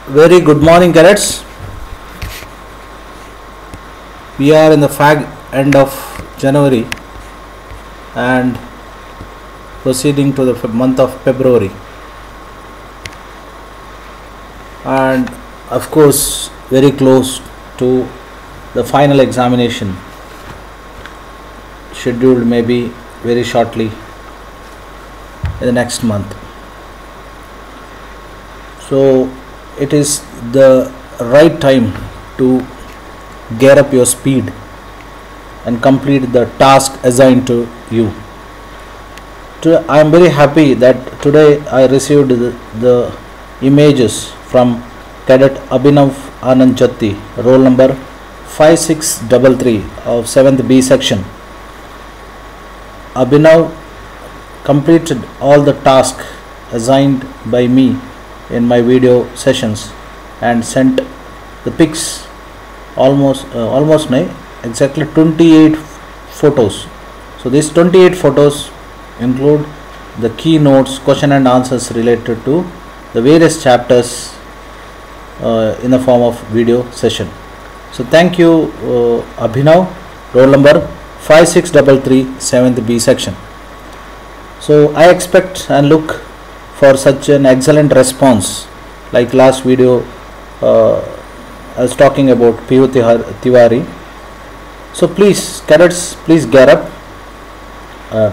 Very good morning, cadets. We are in the fag end of January and proceeding to the month of February, and of course very close to the final examination scheduled maybe very shortly in the next month. So it is the right time to gear up your speed and complete the task assigned to you. I am very happy that today I received the images from Cadet Abhinav Anand Jatti, roll number 5633 of 7th B section. Abhinav completed all the tasks assigned by me in my video sessions and sent the pics almost exactly 28 photos. So these 28 photos include the keynotes, question and answers related to the various chapters in the form of video session. So thank you Abhinav, roll number 5633, 7th B section. So I expect and look for such an excellent response. Like last video I was talking about P.U. Tiwari. So please cadets, please gear up,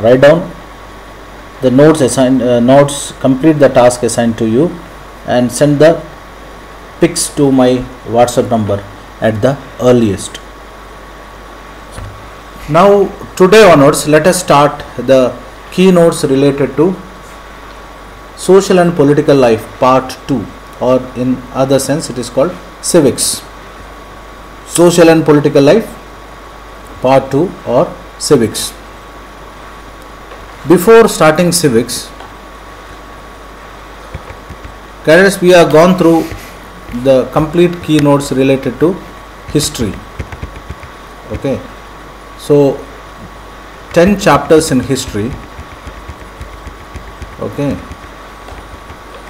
write down the notes assigned, complete the task assigned to you and send the pics to my WhatsApp number at the earliest. Now today onwards, let us start the keynotes related to social and political life part 2, or in other sense it is called civics. Social and political life part 2 or civics. Before starting civics, cadets, we have gone through the complete keynotes related to history. Okay, so 10 chapters in history. Okay,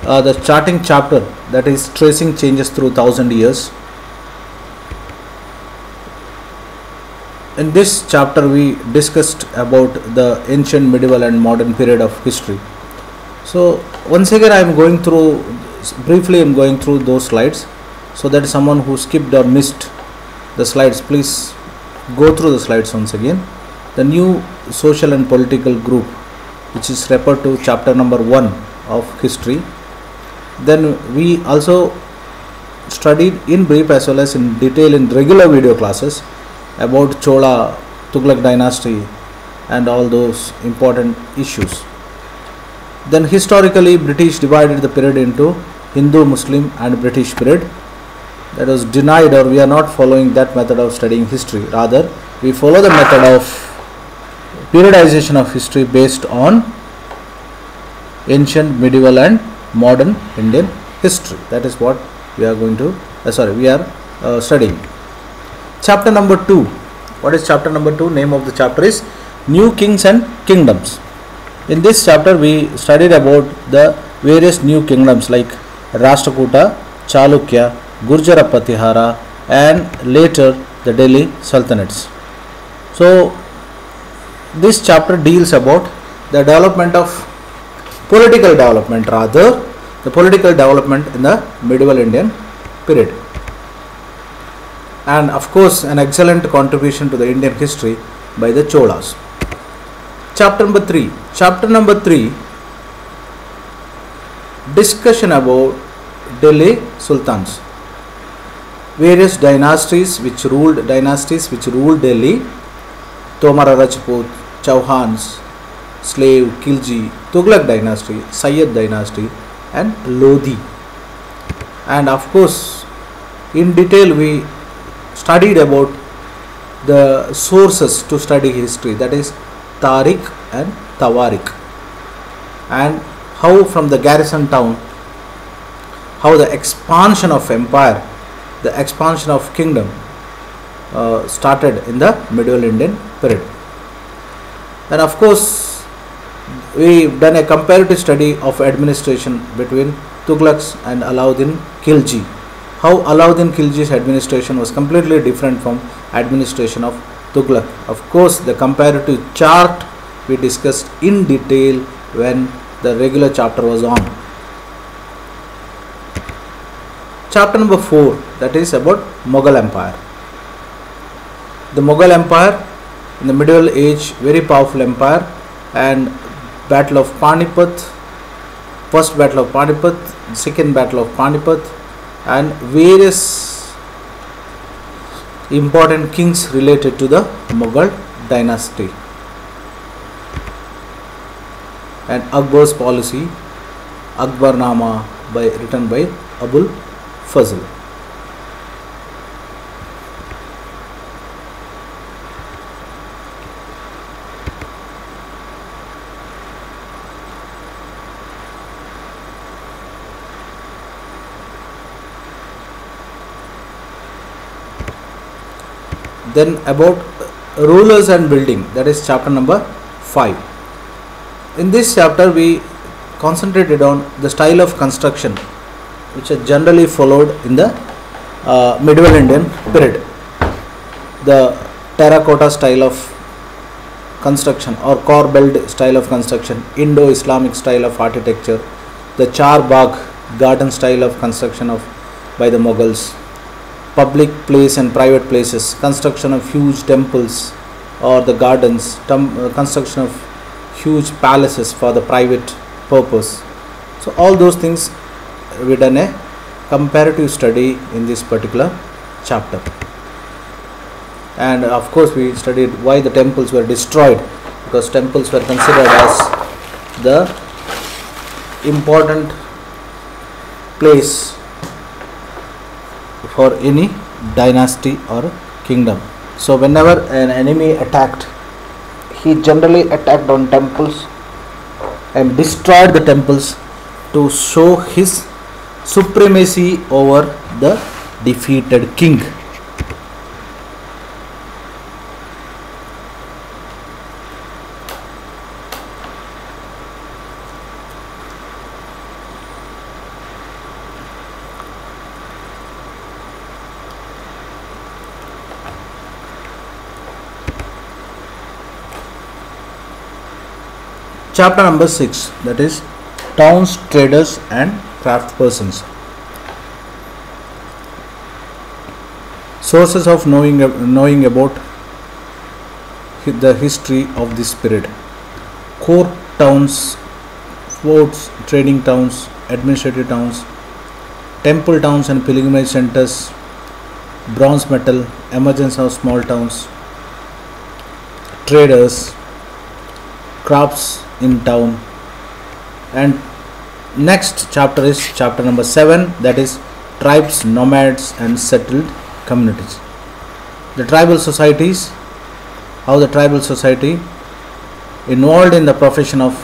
the starting chapter, that is tracing changes through 1000 years. In this chapter we discussed about the ancient, medieval and modern period of history. So once again I am going through those slides, so that someone who skipped or missed the slides, please go through the slides once again. The new social and political group, which is referred to chapter number 1 of history. Then we also studied in brief as well as in detail in regular video classes about Chola, Tughlaq dynasty and all those important issues. Then historically British divided the period into Hindu, Muslim and British period. That was denied, or we are not following that method of studying history. Rather, we follow the method of periodization of history based on ancient, medieval and modern Indian history. That is what we are going to studying. Chapter number 2. What is chapter number 2? Name of the chapter is New Kings and Kingdoms. In this chapter we studied about the various new kingdoms like Rashtrakuta, Chalukya, Gurjara Pratihara and later the Delhi Sultanates. So this chapter deals about the development of political development, rather the political development in the medieval Indian period, and of course an excellent contribution to the Indian history by the Cholas. Chapter number 3. Chapter number 3, discussion about Delhi Sultans, various dynasties which ruled Delhi: Tomara Rajput, Chauhans, Slave, Khilji, Tughlaq dynasty, Sayyid dynasty and Lodi. And of course in detail we studied about the sources to study history, that is Tariq and Tawarik, and how from the garrison town, how the expansion of empire, the expansion of kingdom started in the medieval Indian period. And of course we done a comparative study of administration between Tughlaqs and Alauddin Khilji. How Alauddin Khilji's administration was completely different from administration of Tughlaq. Of course, the comparative chart we discussed in detail when the regular chapter was on. Chapter number 4, that is about Mughal Empire. The Mughal Empire in the Middle Age, very powerful empire, and Battle of Panipat, first Battle of Panipat, second Battle of Panipat, and various important kings related to the Mughal dynasty, and Akbar's policy, Akbarnama, written by Abul Fazl. Then about rulers and building, that is chapter number 5. In this chapter we concentrated on the style of construction which are generally followed in the medieval Indian period. The terracotta style of construction or corbelled style of construction, Indo-Islamic style of architecture, the Char Bagh garden style of construction by the Mughals, public place and private places, construction of huge temples or the gardens, construction of huge palaces for the private purpose. So all those things we done a comparative study in this particular chapter, and of course we studied why the temples were destroyed, because temples were considered as the important place for any dynasty or kingdom. So whenever an enemy attacked, he generally attacked on temples and destroyed the temples to show his supremacy over the defeated king. Chapter number 6, that is towns, traders and craft persons. Sources of knowing about the history of this period. Core towns, forts, trading towns, administrative towns, temple towns and pilgrimage centers, bronze metal, emergence of small towns, traders, crafts in town. And next chapter is chapter number 7, that is tribes, nomads and settled communities. The tribal societies, how the tribal society involved in the profession of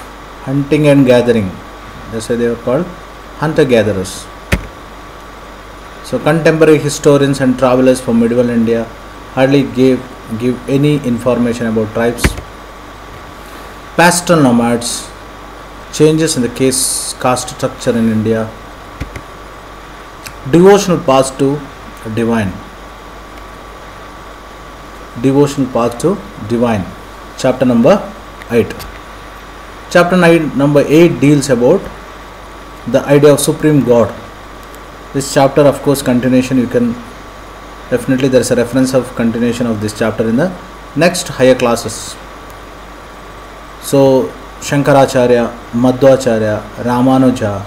hunting and gathering, that's why they were called hunter-gatherers. So contemporary historians and travelers from medieval India hardly give any information about tribes. Pastoral nomads, changes in the caste structure in India, devotional path to divine. Devotional path to divine, chapter number 8. Chapter number 8 deals about the idea of supreme God. This chapter, of course, continuation, you can definitely, there is a reference of continuation of this chapter in the next higher classes. So Shankaracharya, Madhvacharya, Ramanuja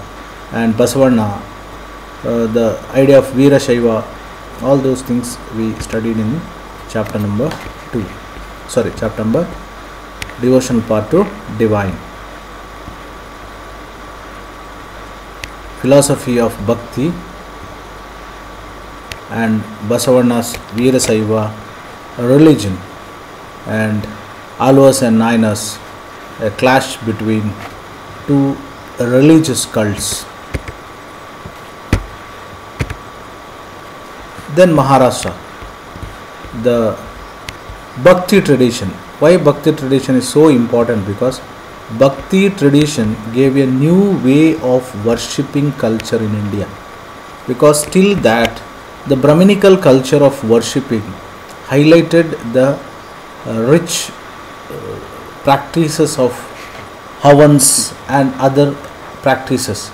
and Basavanna, the idea of Veera Shaiva, all those things we studied in chapter number 2. Chapter number devotional part to divine. Philosophy of Bhakti and Basavanna's Veera Shaiva, religion, and Alvas and Nainas, a clash between two religious cults. Then Maharashtra, the Bhakti tradition. Why Bhakti tradition is so important? Because Bhakti tradition gave a new way of worshipping culture in India, because till that the Brahminical culture of worshipping highlighted the rich practices of havans and other practices,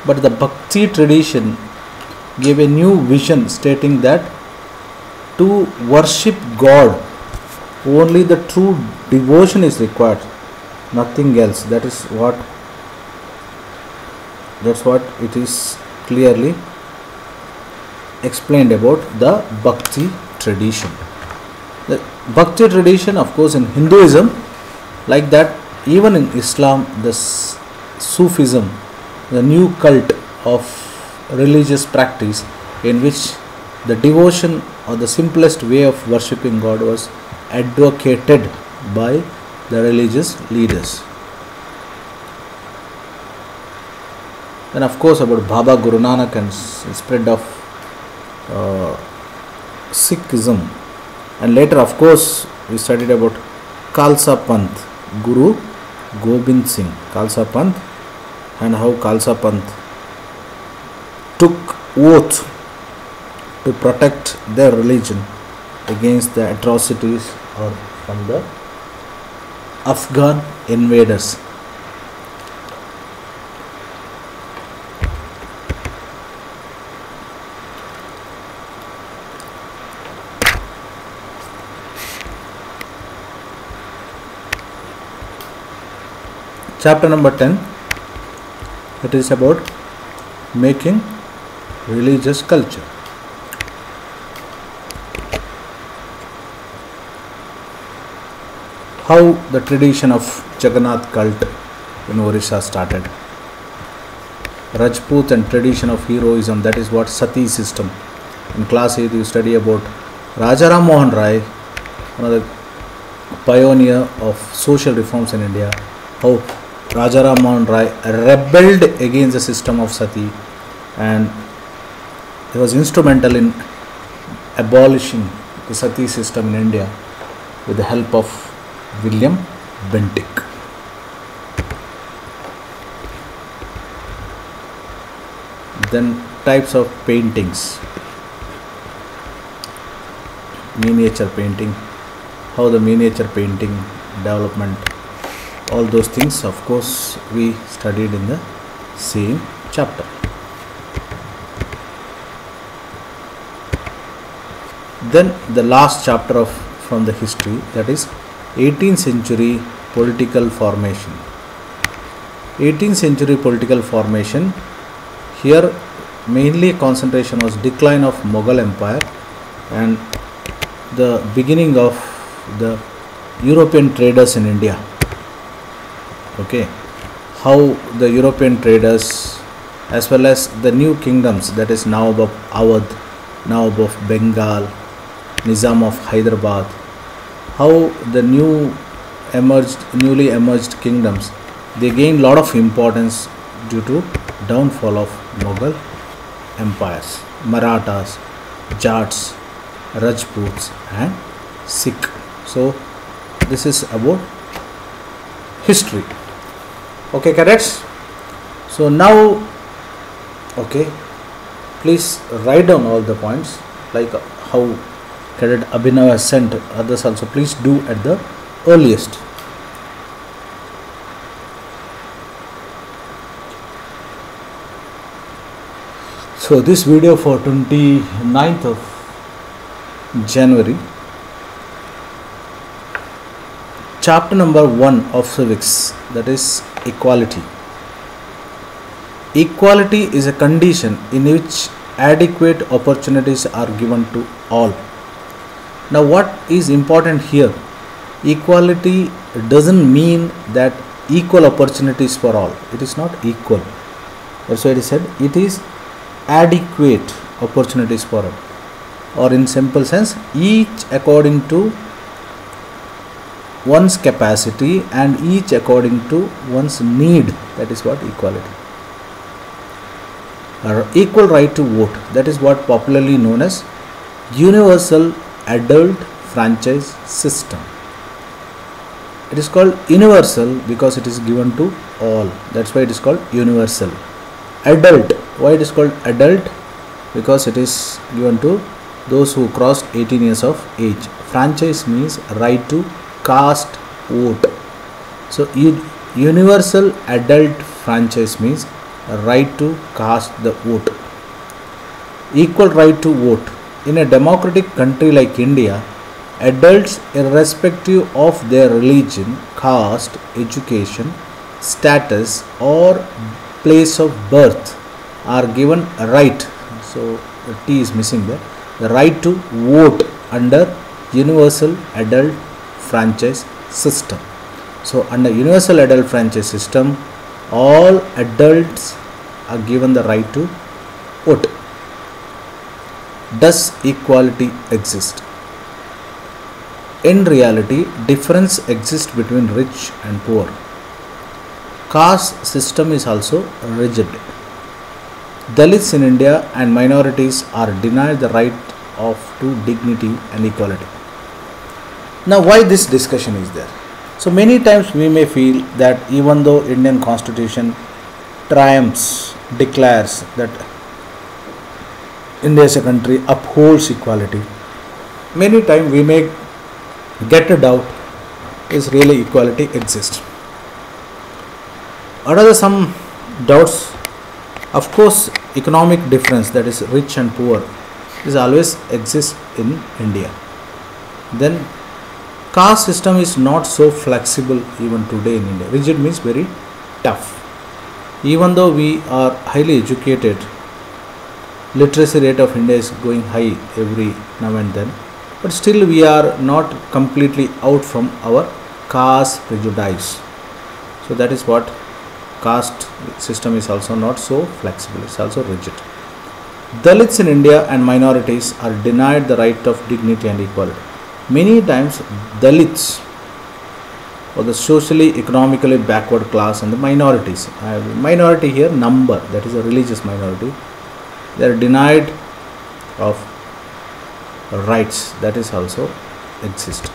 but the Bhakti tradition gave a new vision stating that to worship God only the true devotion is required, nothing else. That's what it is clearly explained about the Bhakti tradition. The Bhakti tradition, of course, in Hinduism, like that, even in Islam, the Sufism, the new cult of religious practice in which the devotion or the simplest way of worshipping God was advocated by the religious leaders. Then, of course, about Baba Guru Nanak and spread of Sikhism, and later, of course, we studied about Khalsa Panth, Guru Gobind Singh, Khalsa Panth, and how Khalsa Panth took oath to protect their religion against the atrocities or from the Afghan invaders. Chapter number 10, it is about making religious culture. How the tradition of Jagannath cult in Orissa started. Rajput and tradition of heroism, that is what Sati system. In class 8 you study about Raja Ram Mohan Rai, one of the pioneer of social reforms in India. How Raja Ram Mohan Rai rebelled against the system of Sati, and he was instrumental in abolishing the Sati system in India with the help of William Bentinck. Then types of paintings, miniature painting, how the miniature painting development, all those things, of course, we studied in the same chapter. Then the last chapter of from the history, that is 18th century political formation. 18th century political formation, here mainly concentration was decline of Mughal Empire and the beginning of the European traders in India. Okay, how the European traders as well as the new kingdoms, that is Nawab of Awadh, Nawab of Bengal, Nizam of Hyderabad, how the newly emerged kingdoms, they gained lot of importance due to downfall of Mughal empires, Marathas, Jats, Rajputs and Sikh. So this is about history. Okay, cadets. So now, okay, please write down all the points, like how Cadet Abhinav has sent, others also please do at the earliest. So this video for 29th of January, chapter number 1 of civics, that is equality. Equality is a condition in which adequate opportunities are given to all. Now what is important here? Equality doesn't mean that equal opportunities for all. It is not equal. That's why it is said it is adequate opportunities for all. Or in simple sense, each according to one's capacity and each according to one's need. That is what equality. Equal right to vote, that is what popularly known as universal adult franchise system. It is called universal because it is given to all. That's why it is called universal. Adult. Why it is called adult? Because it is given to those who crossed 18 years of age. Franchise means right to cast vote. So universal adult franchise means right to cast the vote. Equal right to vote. In a democratic country like India, adults, irrespective of their religion, caste, education, status, or place of birth, are given a right. So the T is missing there. The right to vote under universal adult franchise system. So under universal adult franchise system, all adults are given the right to vote. Does equality exist? In reality, difference exists between rich and poor. Caste system is also rigid. Dalits in India and minorities are denied the right to dignity and equality. Now, why this discussion is there? So many times we may feel that even though Indian Constitution triumphs, declares that India as a country upholds equality, many times we may get a doubt, is really equality exists? What are some doubts? Of course, economic difference, that is rich and poor, is always exists in India. Then caste system is not so flexible even today in India. Rigid means very tough. Even though we are highly educated, literacy rate of India is going high every now and then, but still we are not completely out from our caste prejudice. So that is what caste system is also not so flexible, it's also rigid. Dalits in India and minorities are denied the right of dignity and equality. Many times Dalits, or the socially economically backward class, and the minorities, minority here number, that is a religious minority, they are denied of rights, that is also exist.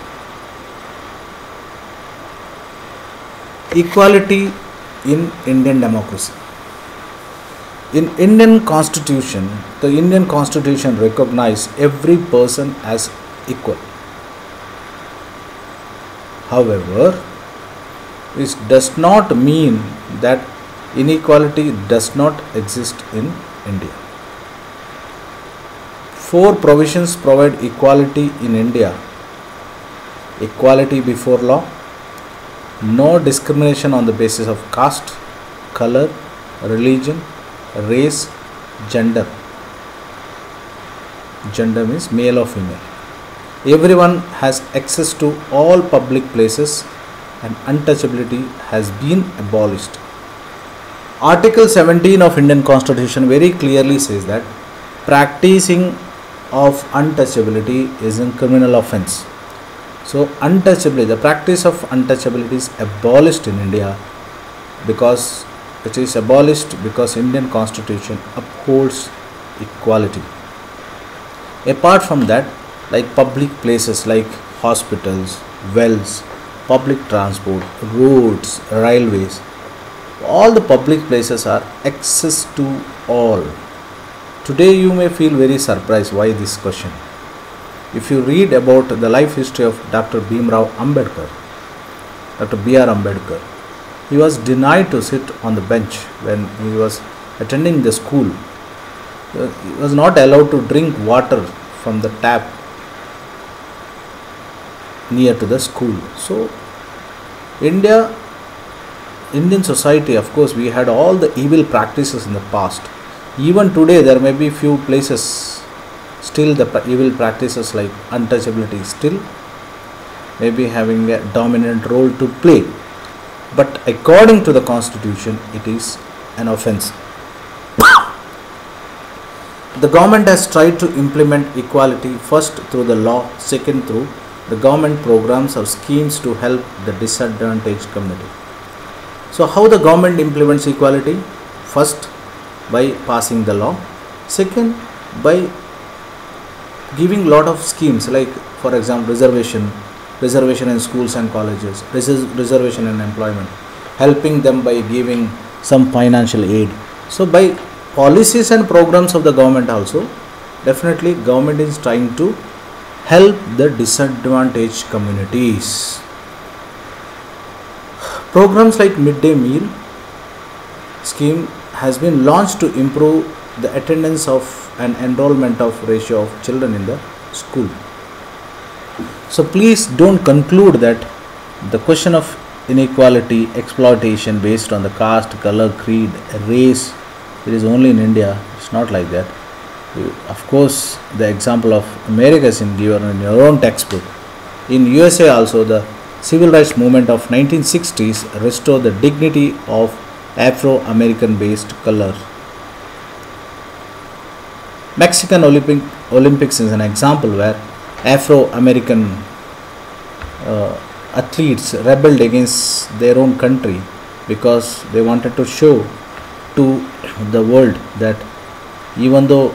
Equality in Indian democracy. In Indian Constitution, the Indian Constitution recognizes every person as equal. However, this does not mean that inequality does not exist in India. 4 provisions provide equality in India: equality before law, no discrimination on the basis of caste, color, religion, race, gender. Gender means male or female. Everyone has access to all public places, and untouchability has been abolished. Article 17 of Indian Constitution very clearly says that practicing of untouchability is a criminal offence. So untouchability, the practice of untouchability is abolished in India, because it is abolished because Indian Constitution upholds equality. Apart from that, like public places like hospitals, wells, public transport, roads, railways, all the public places are access to all. Today you may feel very surprised why this question. If you read about the life history of Dr. Bhimrao Ambedkar, Dr. B.R. Ambedkar, he was denied to sit on the bench when he was attending the school. He was not allowed to drink water from the tap near to the school. So Indian society, of course, we had all the evil practices in the past. Even today there may be few places still the evil practices like untouchability still may be having a dominant role to play, but according to the Constitution it is an offence. The government has tried to implement equality, first through the law, second through the government programs or schemes to help the disadvantaged community. So how the government implements equality? First, by passing the law. Second, by giving lot of schemes, like for example reservation reservation in schools and colleges, reservation in employment, helping them by giving some financial aid. So by policies and programs of the government also, definitely government is trying to help the disadvantaged communities. Programs like midday meal scheme has been launched to improve the attendance of and enrollment of ratio of children in the school. So please don't conclude that the question of inequality, exploitation based on the caste, color, creed, race, it is only in India. It's not like that. Of course, the example of America is given in your own textbook. In USA also, the civil rights movement of 1960s restored the dignity of Afro-American based color. Mexican Olympics is an example where Afro-American athletes rebelled against their own country because they wanted to show to the world that even though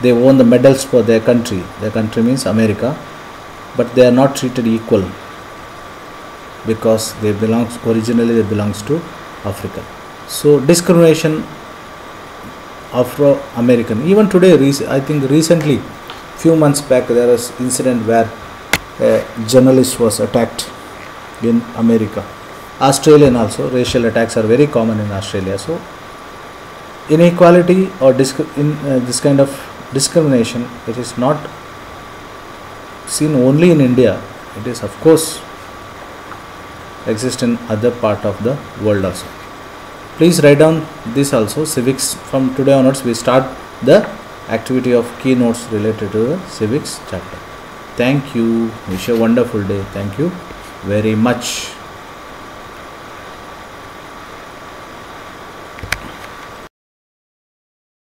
they won the medals for their country means America, but they are not treated equal because originally they belongs to Africa. So discrimination Afro-American, even today, I think recently, few months back, there was incident where a journalist was attacked in America. Australian also, racial attacks are very common in Australia. So inequality or this kind of discrimination, it is not seen only in India. It is of course exist in other part of the world also. Please write down this also. Civics, from today onwards we start the activity of keynotes related to the civics chapter. Thank you. Wish you a wonderful day. Thank you very much.